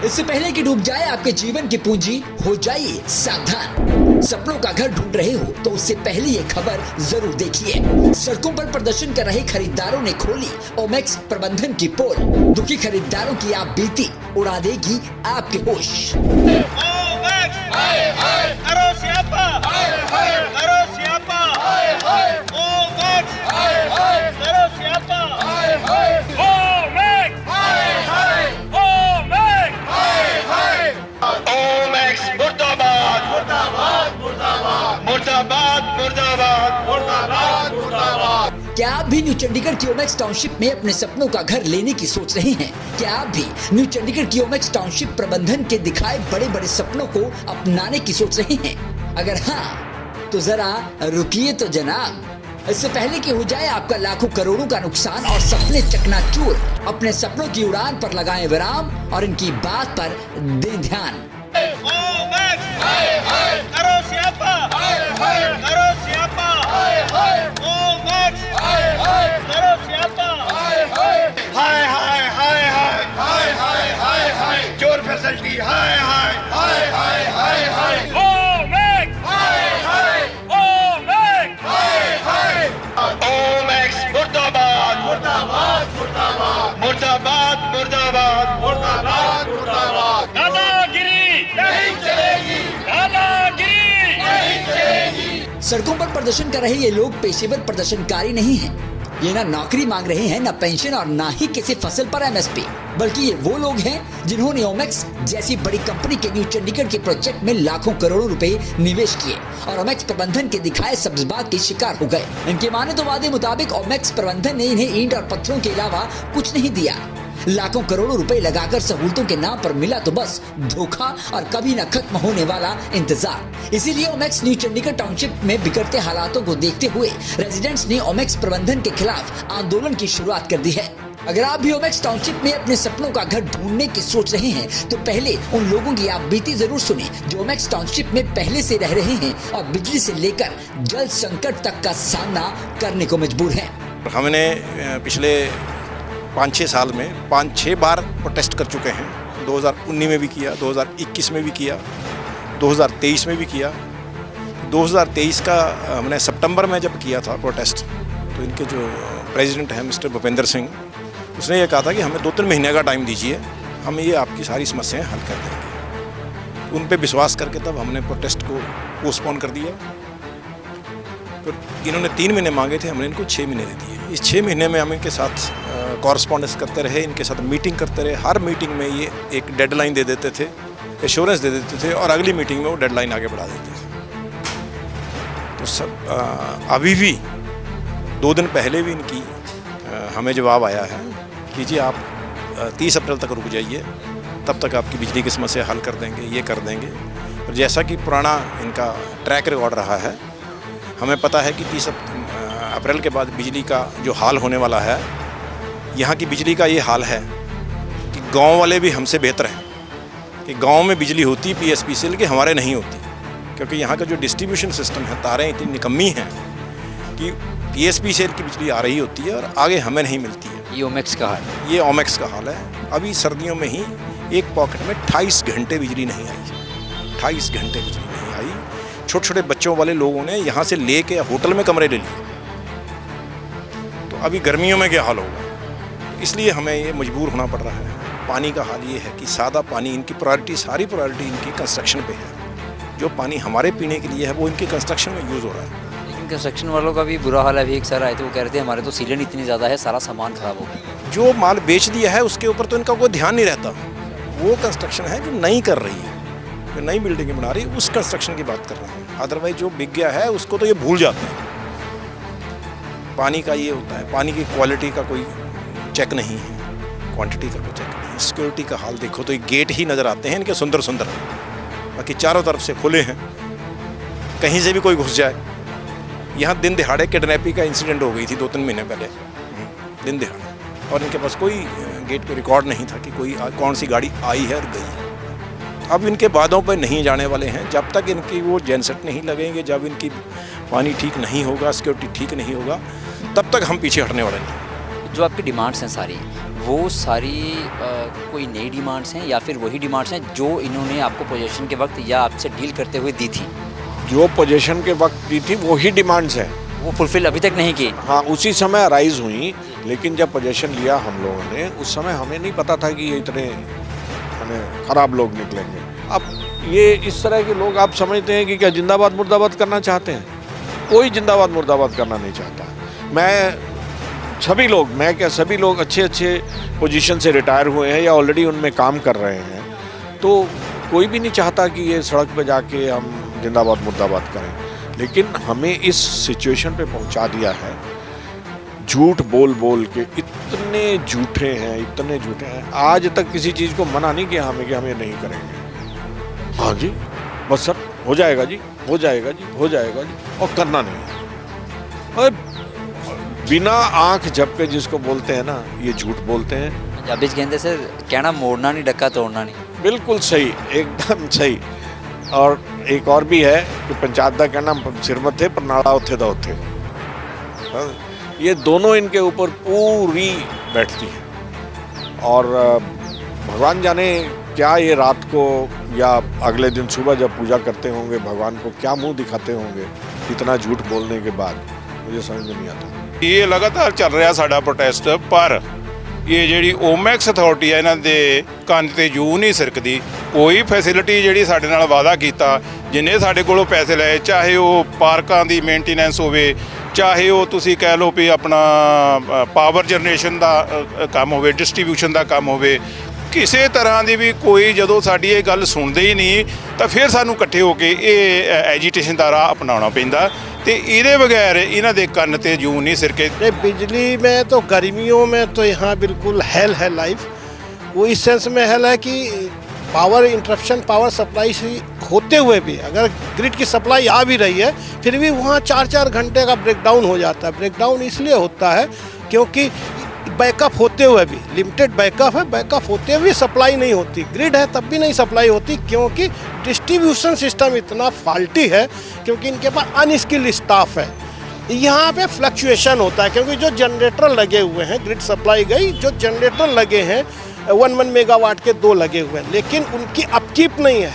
इससे पहले कि डूब जाए आपके जीवन की पूंजी, हो जाइए सावधान। सपनों का घर ढूंढ रहे हो तो उससे पहले ये खबर जरूर देखिए। सड़कों पर प्रदर्शन कर रहे खरीदारों ने खोली ओमेक्स प्रबंधन की पोल। दुखी खरीदारों की आप बीती उड़ा देगी आपके होश। क्या आप भी न्यू चंडीगढ़ की ओमेक्स टाउनशिप में अपने सपनों का घर लेने की सोच रहे हैं? क्या आप भी न्यू चंडीगढ़ की ओमेक्स टाउनशिप प्रबंधन के दिखाए बड़े बड़े सपनों को अपनाने की सोच रहे हैं? अगर हाँ, तो जरा रुकिए तो जनाब। इससे पहले कि हो जाए आपका लाखों करोड़ों का नुकसान और सपने चकनाचूर, अपने सपनों की उड़ान पर लगाएं विराम और इनकी बात पर दें ध्यान। जोर फैसिलिटी हाय हाय हाय हाय हाय हाय ओमेक्स हाय हाय ओमेक्स हाय हाय ओमेक्स मुर्दाबाद मुर्दाबाद मुर्दाबाद मुर्दाबाद मुर्दाबाद मुर्दाबाद मुर्दाबाद दादागिरी नहीं चलेगी दादागिरी नहीं चलेगी। सड़कों पर प्रदर्शन कर रहे ये लोग पेशेवर प्रदर्शनकारी नहीं हैं। ये ना नौकरी मांग रहे हैं, ना पेंशन और ना ही किसी फसल पर एमएसपी, बल्कि ये वो लोग हैं जिन्होंने ओमेक्स जैसी बड़ी कंपनी के न्यू चंडीगढ़ के प्रोजेक्ट में लाखों करोड़ों रुपए निवेश किए और ओमेक्स प्रबंधन के दिखाए सब्जबाग के शिकार हो गए। इनके माने तो वादे मुताबिक ओमेक्स प्रबंधन ने इन्हें ईंट और पत्थरों के अलावा कुछ नहीं दिया। लाखों करोड़ों रुपए लगाकर सहूलतों के नाम पर मिला तो बस धोखा और कभी न खत्म होने वाला इंतजार। इसीलिए ओमेक्स न्यू चंडीगढ़ टाउनशिप में बिगड़ते हालातों को देखते हुए रेजिडेंट्स ने ओमेक्स प्रबंधन के खिलाफ आंदोलन की शुरुआत कर दी है। अगर आप भी ओमेक्स टाउनशिप में अपने सपनों का घर ढूंढने की सोच रहे हैं तो पहले उन लोगों की आप बीती जरूर सुने जो ओमेक्स टाउनशिप में पहले से रह रहे हैं और बिजली से लेकर जल संकट तक का सामना करने को मजबूर है। हमने पिछले 5-6 साल में 5-6 बार प्रोटेस्ट कर चुके हैं। 2019 में भी किया, 2021 में भी किया, 2023 में भी किया। 2023 का हमने सितंबर में जब किया था प्रोटेस्ट, तो इनके जो प्रेसिडेंट हैं मिस्टर भूपेंद्र सिंह, उसने ये कहा था कि हमें 2-3 महीने का टाइम दीजिए, हम ये आपकी सारी समस्याएं हल कर देंगे। उन पे विश्वास करके तब हमने प्रोटेस्ट को पोस्टपोन कर दिया। फिर इन्होंने 3 महीने मांगे थे, हमने इनको 6 महीने दे दिए। इस 6 महीने में हम इनके साथ कॉरस्पॉन्डेंस करते रहे, इनके साथ मीटिंग करते रहे। हर मीटिंग में ये एक डेडलाइन दे देते थे, एश्योरेंस दे देते थे और अगली मीटिंग में वो डेडलाइन आगे बढ़ा देते थे। तो सब अभी भी 2 दिन पहले भी इनकी हमें जवाब आया है कि जी आप 30 अप्रैल तक रुक जाइए, तब तक आपकी बिजली की समस्या हल कर देंगे, ये कर देंगे। और जैसा कि पुराना इनका ट्रैक रिकॉर्ड रहा है, हमें पता है कि 30 अप्रैल के बाद बिजली का जो हाल होने वाला है, यहाँ की बिजली का ये हाल है कि गांव वाले भी हमसे बेहतर हैं कि गांव में बिजली होती पीएसपीसीएल की, हमारे नहीं होती। क्योंकि यहाँ का जो डिस्ट्रीब्यूशन सिस्टम है, तारें इतनी निकम्मी हैं कि पीएसपीसीएल की बिजली आ रही होती है और आगे हमें नहीं मिलती है। ये ओमेक्स का हाल है। ये ओमेक्स का हाल है। अभी सर्दियों में ही एक पॉकेट में 28 घंटे बिजली नहीं आई, 28 घंटे बिजली नहीं आई। छोटे छोटे बच्चों वाले लोगों ने यहाँ से ले के होटल में कमरे ले लिए। तो अभी गर्मियों में क्या हाल होगा, इसलिए हमें ये मजबूर होना पड़ रहा है। पानी का हाल ये है कि सादा पानी, इनकी प्रायोरिटी, सारी प्रायोरिटी इनकी कंस्ट्रक्शन पे है। जो पानी हमारे पीने के लिए है वो इनके कंस्ट्रक्शन में यूज़ हो रहा है। लेकिन कंस्ट्रक्शन वालों का भी बुरा हाल है। अभी एक सर आए थे, वो कह रहे थे हमारे तो सीलन इतनी ज़्यादा है, सारा सामान खराब हो गया। जो माल बेच दिया है उसके ऊपर तो इनका कोई ध्यान नहीं रहता। वो कंस्ट्रक्शन है जो नई कर रही है, जो नई बिल्डिंगें बना रही है, उस कंस्ट्रक्शन की बात कर रहे हैं। अदरवाइज जो बिक गया है उसको तो ये भूल जाते हैं। पानी का ये होता है, पानी की क्वालिटी का कोई चेक नहीं है, क्वांटिटी का कोई चेक नहीं है। सिक्योरिटी का हाल देखो तो ये गेट ही नज़र आते हैं इनके सुंदर सुंदर, बाकी चारों तरफ से खुले हैं, कहीं से भी कोई घुस जाए। यहाँ दिन दिहाड़े किडनैपिंग का इंसिडेंट हो गई थी 2-3 महीने पहले, दिन दिहाड़े, और इनके पास कोई गेट पे रिकॉर्ड नहीं था कि कोई कौन सी गाड़ी आई है और गई है। अब इनके बादों पर नहीं जाने वाले हैं जब तक इनकी वो जेनसेट नहीं लगेंगे, जब इनकी पानी ठीक नहीं होगा, सिक्योरिटी ठीक नहीं होगा, तब तक हम पीछे हटने वाले नहीं। जो आपकी डिमांड्स हैं सारी, वो सारी कोई नई डिमांड्स हैं या फिर वही डिमांड्स हैं जो इन्होंने आपको पोजीशन के वक्त या आपसे डील करते हुए दी थी? जो पोजीशन के वक्त दी थी वही डिमांड्स है। वो फुलफिल अभी तक नहीं की? हाँ, उसी समय राइज हुई, लेकिन जब पोजीशन लिया हम लोगों ने, उस समय हमें नहीं पता था कि ये इतने हमें खराब लोग निकलेंगे। अब ये इस तरह के लोग आप समझते हैं कि क्या जिंदाबाद मुर्दाबाद करना चाहते हैं? कोई जिंदाबाद मुर्दाबाद करना नहीं चाहता। सभी लोग अच्छे पोजीशन से रिटायर हुए हैं या ऑलरेडी उनमें काम कर रहे हैं, तो कोई भी नहीं चाहता कि ये सड़क पे जाके हम जिंदाबाद मुर्दाबाद करें। लेकिन हमें इस सिचुएशन पे पहुंचा दिया है, झूठ बोल बोल के। इतने झूठे हैं, आज तक किसी चीज़ को मना नहीं किया हमें कि हम ये नहीं करेंगे। हाँ जी, बस सर हो जाएगा जी, और करना नहीं। और बिना आंख झपके जिसको बोलते हैं ना, ये झूठ बोलते हैं। पंजाबी च कहते सर, कहना मोड़ना नहीं, डक्का तोड़ना नहीं। बिल्कुल सही, एकदम सही। और एक और भी है कि पंचायत दा कहना सिर मथे पर नाड़ा उथे दा उथे। ये दोनों इनके ऊपर पूरी बैठती है। और भगवान जाने क्या ये रात को या अगले दिन सुबह जब पूजा करते होंगे भगवान को, क्या मुंह दिखाते होंगे इतना झूठ बोलने के बाद, मुझे समझ में नहीं आता। ਇਹ ਲਗਾਤਾਰ ਚੱਲ ਰਿਹਾ ਸਾਡਾ ਪ੍ਰੋਟੈਸਟ, ਪਰ ਇਹ ਜਿਹੜੀ ਓਮੈਕਸ ਅਥਾਰਟੀ ਹੈ ਇਹਨਾਂ ਦੇ ਕੰਨ ਤੇ ਜੂ ਨਹੀਂ ਸਿਰਕਦੀ। ਕੋਈ ਫੈਸਿਲਿਟੀ ਜਿਹੜੀ ਸਾਡੇ ਨਾਲ ਵਾਅਦਾ ਕੀਤਾ, ਜਿੰਨੇ ਸਾਡੇ ਕੋਲੋਂ ਪੈਸੇ ਲਏ, ਚਾਹੇ ਉਹ ਪਾਰਕਾਂ ਦੀ ਮੇਨਟੇਨੈਂਸ ਹੋਵੇ, ਚਾਹੇ ਉਹ ਤੁਸੀਂ ਕਹਿ ਲਓ ਵੀ ਆਪਣਾ ਪਾਵਰ ਜਨਰੇਸ਼ਨ ਦਾ ਕੰਮ ਹੋਵੇ, ਡਿਸਟ੍ਰੀਬਿਊਸ਼ਨ ਦਾ ਕੰਮ ਹੋਵੇ, ਕਿਸੇ ਤਰ੍ਹਾਂ ਦੀ ਵੀ ਕੋਈ ਜਦੋਂ ਸਾਡੀ ਇਹ ਗੱਲ ਸੁਣਦੇ ਹੀ ਨਹੀਂ ਤਾਂ ਫਿਰ ਸਾਨੂੰ ਇਕੱਠੇ ਹੋ ਕੇ ਇਹ ਐਜੀਟੇਸ਼ਨ ਦਾ ਰਾਹ ਅਪਣਾਉਣਾ ਪੈਂਦਾ। ਤੇ ਇਹਦੇ बगैर ਇਹਨਾਂ ਦੇ ਕੰਨ ਤੇ ਜੂੰ नहीं सिरके। बिजली में तो गर्मियों में तो यहाँ बिल्कुल हेल है लाइफ। वो इस सेंस में हेल है कि पावर इंटरप्शन, पावर सप्लाई से होते हुए भी अगर ग्रिड की सप्लाई आ भी रही है, फिर भी वहाँ 4-4 घंटे का ब्रेकडाउन हो जाता है। ब्रेकडाउन इसलिए होता है क्योंकि बैकअप होते हुए भी, लिमिटेड बैकअप है, बैकअप होते हुए सप्लाई नहीं होती। ग्रिड है तब भी नहीं सप्लाई होती क्योंकि डिस्ट्रीब्यूशन सिस्टम इतना फॉल्टी है, क्योंकि इनके पास अनस्किल्ड स्टाफ है। यहाँ पे फ्लक्चुएशन होता है क्योंकि जो जनरेटर लगे हुए हैं, ग्रिड सप्लाई गई, जो जनरेटर लगे हैं 1 मेगावाट के 2 लगे हुए हैं, लेकिन उनकी अपकीप नहीं है।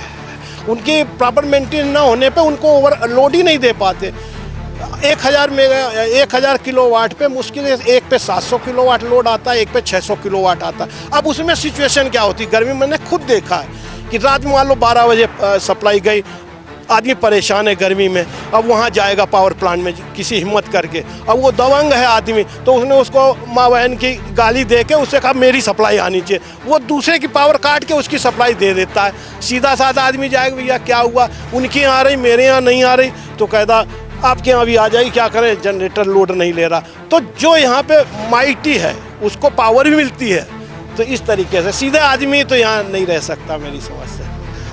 उनकी प्रॉपर मेंटेन ना होने पे उनको ओवरलोड ही नहीं दे पाते। 1000 किलोवाट पे मुश्किल है, एक पे 700 किलोवाट लोड आता है, एक पे 600 किलोवाट आता है। अब उसमें सिचुएशन क्या होती है, गर्मी मैंने खुद देखा है कि रात में मान लो 12 बजे सप्लाई गई, आदमी परेशान है गर्मी में, अब वहाँ जाएगा पावर प्लांट में किसी हिम्मत करके, अब वो दबंग है आदमी, तो उसने उसको माँ बहन की गाली दे के उससे कहा मेरी सप्लाई आनी चाहिए, वो दूसरे की पावर काट के उसकी सप्लाई दे देता है। सीधा साधा आदमी जाएगा, भैया क्या हुआ, उनकी यहाँ आ रही मेरे यहाँ नहीं आ रही, तो कहता आपके यहाँ भी आ जाएगी, क्या करें जनरेटर लोड नहीं ले रहा। तो जो यहाँ पे माइटी है उसको पावर भी मिलती है, तो इस तरीके से सीधे आदमी तो यहाँ नहीं रह सकता मेरी समझ से।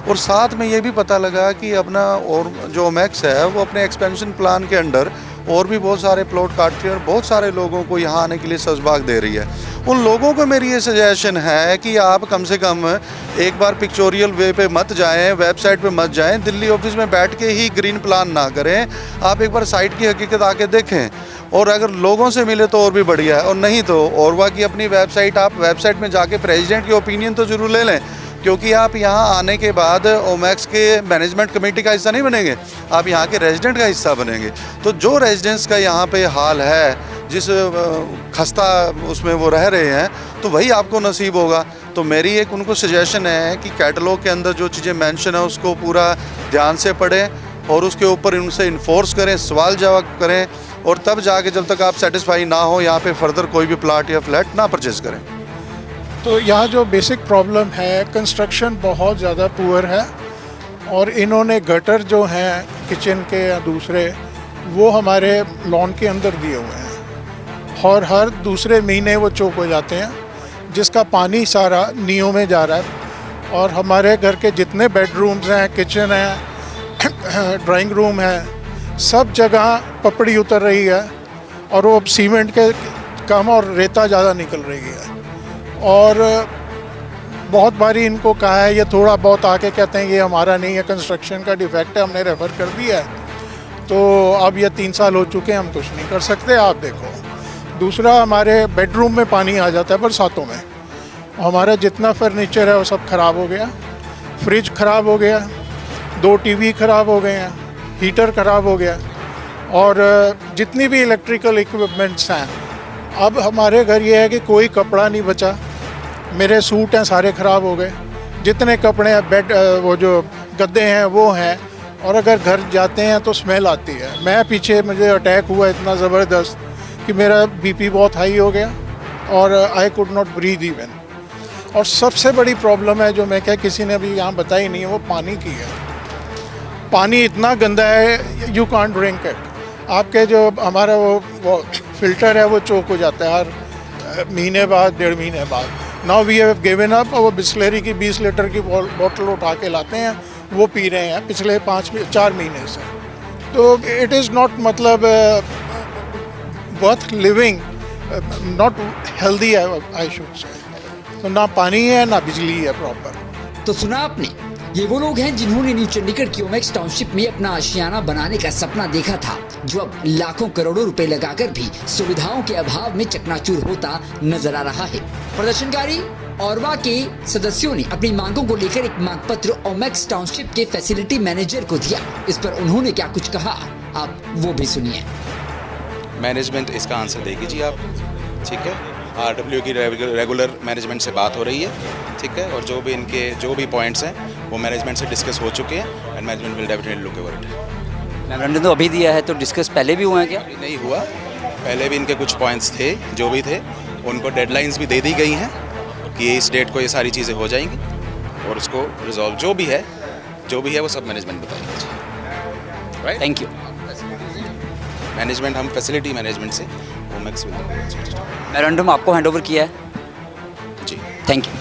और साथ में ये भी पता लगा कि अपना और जो मैक्स है वो अपने एक्सपेंशन प्लान के अंडर और भी बहुत सारे प्लॉट काट रही है और बहुत सारे लोगों को यहाँ आने के लिए सजबाग दे रही है। उन लोगों को मेरी ये सजेशन है कि आप कम से कम एक बार पिक्चोरियल वे पे मत जाएं, वेबसाइट पे मत जाएं, दिल्ली ऑफिस में बैठ के ही ग्रीन प्लान ना करें, आप एक बार साइट की हकीकत आके देखें। और अगर लोगों से मिले तो और भी बढ़िया है, और नहीं तो औरवा की अपनी वेबसाइट, आप वेबसाइट में जाके प्रेसिडेंट की ओपिनियन तो ज़रूर ले लें, क्योंकि आप यहाँ आने के बाद ओमैक्स के मैनेजमेंट कमेटी का हिस्सा नहीं बनेंगे, आप यहाँ के रेजिडेंट का हिस्सा बनेंगे। तो जो रेजिडेंट्स का यहाँ पे हाल है, जिस खस्ता उसमें वो रह रहे हैं, तो वही आपको नसीब होगा। तो मेरी एक उनको सजेशन है कि कैटलॉग के अंदर जो चीज़ें मेंशन है उसको पूरा ध्यान से पढ़ें और उसके ऊपर उनसे इन्फोर्स करें, सवाल जवाब करें, और तब जाके जब तक आप सेटिस्फाई ना हो यहाँ पे फर्दर कोई भी प्लाट या फ्लैट ना परचेज़ करें। तो यहाँ जो बेसिक प्रॉब्लम है, कंस्ट्रक्शन बहुत ज़्यादा पुअर है, और इन्होंने गटर जो हैं किचन के या दूसरे वो हमारे लॉन के अंदर दिए हुए हैं, और हर दूसरे महीने वो चोक हो जाते हैं, जिसका पानी सारा नीयों में जा रहा है। और हमारे घर के जितने बेडरूम्स हैं, किचन है, ड्राइंग रूम है, सब जगह पपड़ी उतर रही है, और वो सीमेंट के कम और रेता ज़्यादा निकल रही है। और बहुत बारी इनको कहा है, ये थोड़ा बहुत आके कहते हैं ये हमारा नहीं है, कंस्ट्रक्शन का डिफेक्ट है, हमने रेफ़र कर दिया है। तो अब ये 3 साल हो चुके हैं, हम कुछ नहीं कर सकते, आप देखो। दूसरा हमारे बेडरूम में पानी आ जाता है बरसातों में। हमारा जितना फर्नीचर है वो सब ख़राब हो गया, फ्रिज ख़राब हो गया, 2 टीवी ख़राब हो गए हैं, हीटर ख़राब हो गया, और जितनी भी इलेक्ट्रिकल इक्विपमेंट्स हैं, अब हमारे घर ये है कि कोई कपड़ा नहीं बचा। मेरे सूट हैं सारे ख़राब हो गए, जितने कपड़े हैं, बेड वो जो गद्दे हैं वो हैं, और अगर घर जाते हैं तो स्मेल आती है। मैं पीछे मुझे अटैक हुआ इतना ज़बरदस्त कि मेरा बीपी बहुत हाई हो गया और I could not breathe even. और सबसे बड़ी प्रॉब्लम है जो मैं क्या किसी ने अभी यहाँ बताई नहीं है, वो पानी की है। पानी इतना गंदा है, यू कांट ड्रिंक इट। आपके जो हमारा वो फिल्टर है वो चोक हो जाता है हर महीने बाद, 1.5 महीने बाद। Now we have given up. वो बिस्लरी की 20 लीटर की बोतल उठा के लाते हैं, वो पी रहे हैं पिछले 4 महीने से। तो इट इज़ नॉट मतलब worth living, not healthy I should say. तो ना पानी है ना बिजली है प्रॉपर। तो सुना आपने, ये वो लोग हैं जिन्होंने न्यू चंडीगढ़ की ओमेक्स टाउनशिप में अपना आशियाना बनाने का सपना देखा था, जो अब लाखों करोड़ों रुपए लगाकर भी सुविधाओं के अभाव में चकनाचूर होता नजर आ रहा है। प्रदर्शनकारी औरवा के सदस्यों ने अपनी मांगों को लेकर एक मांग पत्र ओमेक्स टाउनशिप के फैसिलिटी मैनेजर को दिया। इस पर उन्होंने क्या कुछ कहा, आप वो भी सुनिए। मैनेजमेंट इसका आंसर देगी जी आप, ठीक है। RW की रेगुलर मैनेजमेंट से बात हो रही है, ठीक है, और जो भी इनके जो भी पॉइंट्स हैं वो मैनेजमेंट से डिस्कस हो चुके हैं and management will definitely look over it. Memorandum तो अभी दिया है, तो डिस्कस पहले भी हुआ है क्या? अभी नहीं हुआ, पहले भी इनके कुछ पॉइंट्स थे जो भी थे, उनको डेडलाइंस भी दे दी गई हैं कि इस डेट को ये सारी चीज़ें हो जाएंगी और उसको रिजॉल्व जो भी है वो सब मैनेजमेंट बताएगी। Right, thank you. मैनेजमेंट हम फैसिलिटी मैनेजमेंट से ओमेक्स मेमोरेंडम आपको हैंड ओवर किया है जी, थैंक यू।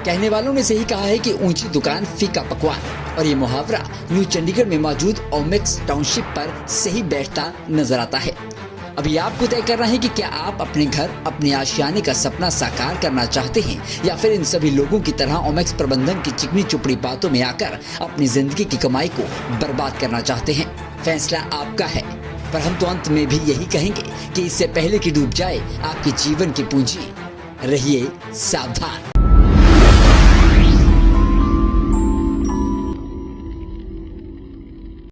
कहने वालों ने सही कहा है कि ऊंची दुकान फीका पकवान, और ये मुहावरा न्यू चंडीगढ़ में मौजूद ओमेक्स टाउनशिप पर सही बैठता नजर आता है। अभी आपको तय करना है कि क्या आप अपने घर, अपने आशियाने का सपना साकार करना चाहते हैं, या फिर इन सभी लोगों की तरह ओमेक्स प्रबंधन की चिकनी चुपड़ी बातों में आकर अपनी जिंदगी की कमाई को बर्बाद करना चाहते हैं। फैसला आपका है, पर हम तो अंत में भी यही कहेंगे कि इससे पहले कि डूब जाए आपके जीवन की पूंजी, रहिए सावधान।